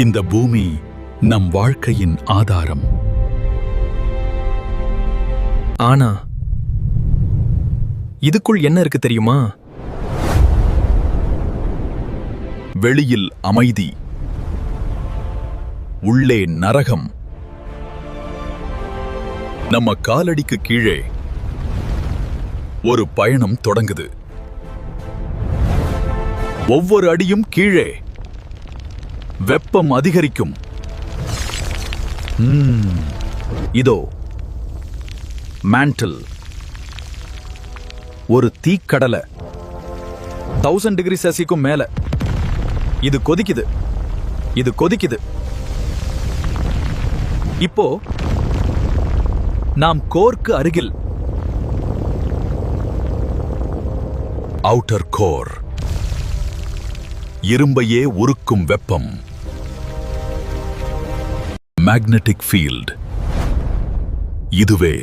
இந்த பூமி நம் வாழ்க்கையின் ஆதாரம். ஆனா இதுக்குள் என்ன இருக்கு தெரியுமா? வெளியில் அமைதி, உள்ளே நரகம். நம்ம காலடிக்கு கீழே ஒரு பயணம் தொடங்குது. ஒவ்வொரு அடியும் கீழே வெப்பம் அதிகரிக்கும். இதோ மேண்டில், ஒரு தீக்கடலை, 1000 டிகிரி செல்சியஸுக்கும் மேல. இது கொதிக்குது, இது கொதிக்குது. இப்போ நாம் கோருக்கு அருகில். அவுட்டர் கோர், இரும்பையே உருக்கும் வெப்பம். மேக்னெட்டிக் ஃபீல்ட், இதுவே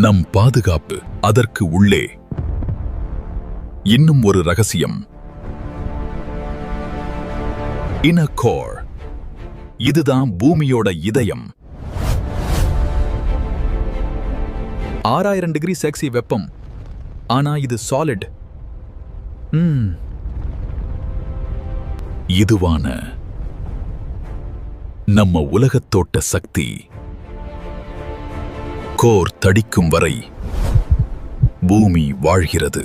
நம் பாதுகாப்பு. அதற்கு உள்ளே இன்னும் ஒரு ரகசியம். இன்னர் கோர், இதுதான் பூமியோட இதயம். 6000 டிகிரி செல்சியஸ் வெப்பம். ஆனா இது சாலிட். இதுவான நம்ம உலகத்தோட்ட சக்தி. கோர் தடிக்கும் வரை பூமி வாழ்கிறது.